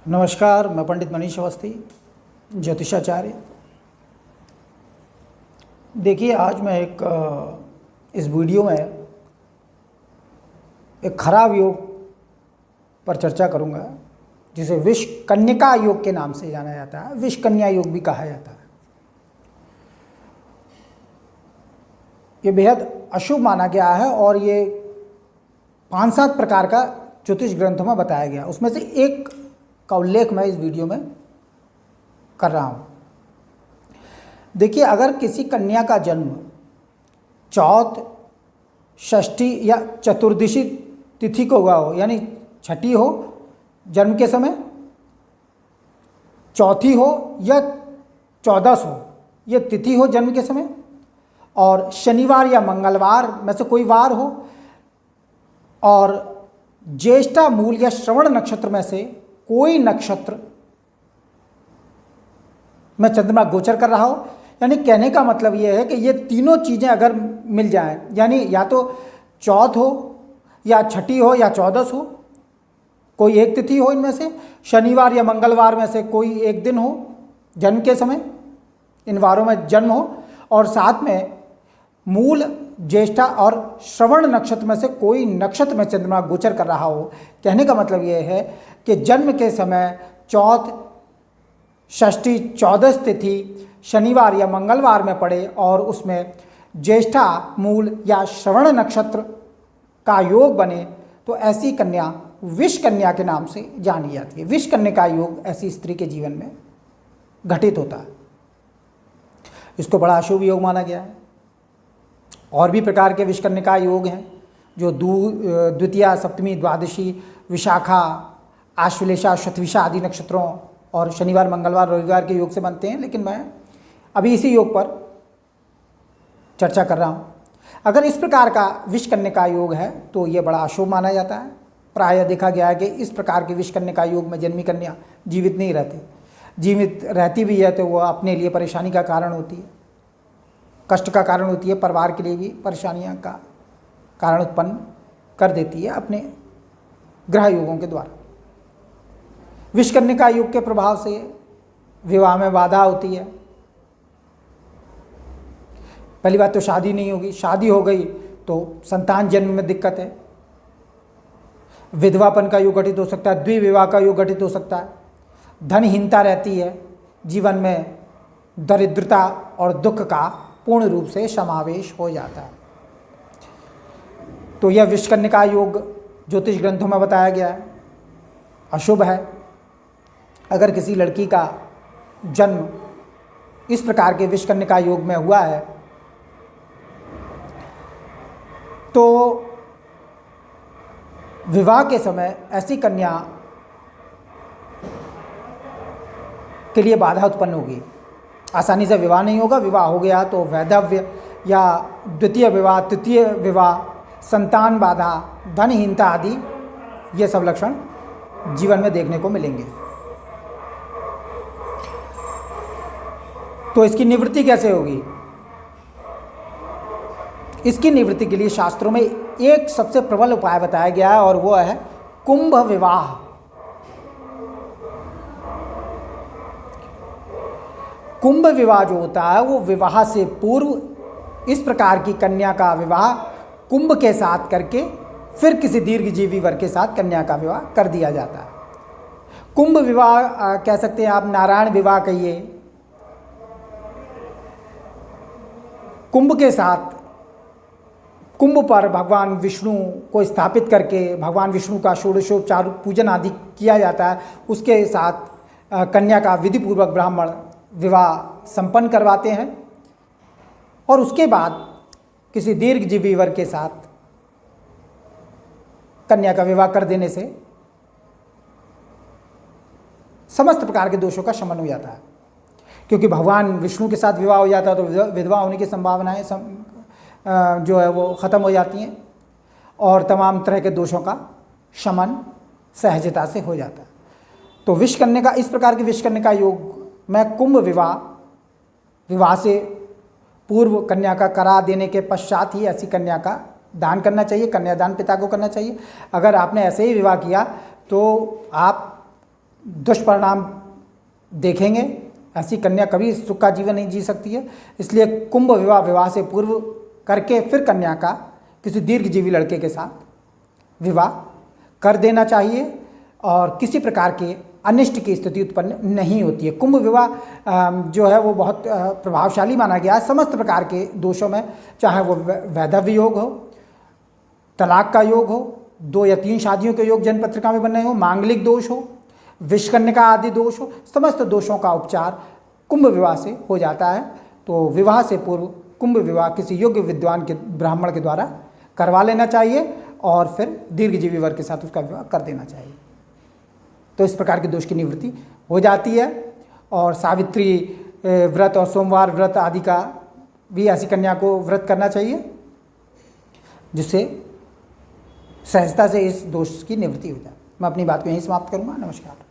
नमस्कार, मैं पंडित मनीष अवस्थी, ज्योतिषाचार्य। देखिए, आज मैं इस वीडियो में एक खराब योग पर चर्चा करूंगा, जिसे विष कन्यका योग के नाम से जाना जाता है। विष कन्या योग भी कहा जाता है। ये बेहद अशुभ माना गया है और ये 5-7 प्रकार का ज्योतिष ग्रंथों में बताया गया। उसमें से एक का उल्लेख मैं इस वीडियो में कर रहा हूँ। देखिए, अगर किसी कन्या का जन्म चौथ, षष्ठी या चतुर्दशी तिथि को हुआ हो, यानी छठी हो जन्म के समय, चौथी हो या 14 हो ये तिथि हो जन्म के समय, और शनिवार या मंगलवार में से कोई वार हो, और ज्येष्ठा मूल या श्रवण नक्षत्र में से कोई नक्षत्र में चंद्रमा गोचर कर रहा हो। यानी कहने का मतलब यह है कि ये तीनों चीज़ें अगर मिल जाएं, यानी या तो चौथ हो या छठी हो या 14 हो, कोई एक तिथि हो इनमें से, शनिवार या मंगलवार में से कोई एक दिन हो जन्म के समय, इन वारों में जन्म हो, और साथ में मूल, ज्येष्ठा और श्रवण नक्षत्र में से कोई नक्षत्र में चंद्रमा गोचर कर रहा हो। कहने का मतलब यह है कि जन्म के समय चौथ, षष्ठी, 14 तिथि शनिवार या मंगलवार में पड़े और उसमें ज्येष्ठा मूल या श्रवण नक्षत्र का योग बने, तो ऐसी कन्या विष कन्या के नाम से जानी जाती है। विष कन्या का योग ऐसी स्त्री के जीवन में घटित होता है। इसको बड़ा अशुभ योग माना गया है। और भी प्रकार के विषकन्या योग हैं जो द्वितीया, सप्तमी, द्वादशी, विशाखा, आश्लेषा, शतविषा आदि नक्षत्रों और शनिवार, मंगलवार, रविवार के योग से बनते हैं, लेकिन मैं अभी इसी योग पर चर्चा कर रहा हूँ। अगर इस प्रकार का विषकन्या योग है तो ये बड़ा अशुभ माना जाता है। प्रायः देखा गया है कि इस प्रकार के विषकन्या योग में जन्मी कन्या जीवित नहीं रहती। जीवित रहती भी है तो वह अपने लिए परेशानी का कारण होती है, कष्ट का कारण होती है, परिवार के लिए भी परेशानियां का कारण उत्पन्न कर देती है अपने ग्रह योगों के द्वारा। विषकन्या योग के प्रभाव से विवाह में बाधा होती है। पहली बात तो शादी नहीं होगी, शादी हो गई तो संतान जन्म में दिक्कत है। विधवापन का योग घटित हो सकता है, द्विविवाह का योग घटित हो सकता है, धनहीनता रहती है, जीवन में दरिद्रता और दुख का पूर्ण रूप से समावेश हो जाता है। तो यह विषकन्या योग ज्योतिष ग्रंथों में बताया गया है, अशुभ है। अगर किसी लड़की का जन्म इस प्रकार के विषकन्या योग में हुआ है तो विवाह के समय ऐसी कन्या के लिए बाधा उत्पन्न होगी। आसानी से विवाह नहीं होगा। विवाह हो गया तो वैधव्य या द्वितीय विवाह, तृतीय विवाह, संतान बाधा, धनहीनता आदि ये सब लक्षण जीवन में देखने को मिलेंगे। तो इसकी निवृत्ति कैसे होगी? इसकी निवृत्ति के लिए शास्त्रों में एक सबसे प्रबल उपाय बताया गया है और वो है कुंभ विवाह। कुंभ विवाह जो होता है वो विवाह से पूर्व इस प्रकार की कन्या का विवाह कुंभ के साथ करके फिर किसी दीर्घजीवी वर के साथ कन्या का विवाह कर दिया जाता है। कुंभ विवाह कह सकते हैं आप, नारायण विवाह कहिए। कुंभ के साथ, कुंभ पर भगवान विष्णु को स्थापित करके भगवान विष्णु का षोडशोपचार पूजन आदि किया जाता है। उसके साथ कन्या का विधिपूर्वक ब्राह्मण विवाह संपन्न करवाते हैं और उसके बाद किसी दीर्घजीवी वर के साथ कन्या का विवाह कर देने से समस्त प्रकार के दोषों का शमन हो जाता है। क्योंकि भगवान विष्णु के साथ विवाह हो जाता है तो विधवा होने की संभावनाएं जो है वो ख़त्म हो जाती हैं और तमाम तरह के दोषों का शमन सहजता से हो जाता है। तो विषकन्या का, इस प्रकार के विषकन्या योग में कुंभ विवाह से पूर्व कन्या का करा देने के पश्चात ही ऐसी कन्या का दान करना चाहिए, कन्यादान पिता को करना चाहिए। अगर आपने ऐसे ही विवाह किया तो आप दुष्परिणाम देखेंगे। ऐसी कन्या कभी सुख का जीवन नहीं जी सकती है। इसलिए कुंभ विवाह से पूर्व करके फिर कन्या का किसी दीर्घजीवी लड़के के साथ विवाह कर देना चाहिए और किसी प्रकार के अनिष्ट की स्थिति उत्पन्न नहीं होती है। कुंभ विवाह जो है वो बहुत प्रभावशाली माना गया है समस्त प्रकार के दोषों में, चाहे वो वैधव्य योग हो, तलाक का योग हो, 2 या 3 शादियों के योग जन्म पत्रिका में बने हो, मांगलिक दोष हो, विषकन्या आदि दोष हो, समस्त दोषों का उपचार कुंभ विवाह से हो जाता है। तो विवाह से पूर्व कुंभ विवाह किसी योग्य विद्वान के ब्राह्मण के द्वारा करवा लेना चाहिए और फिर दीर्घजीवी वर के साथ उसका विवाह कर देना चाहिए। तो इस प्रकार के दोष की निवृत्ति हो जाती है। और सावित्री व्रत और सोमवार व्रत आदि का भी ऐसी कन्या को व्रत करना चाहिए जिससे सहजता से इस दोष की निवृत्ति हो जाए। मैं अपनी बात को यहीं समाप्त करूँगा। नमस्कार।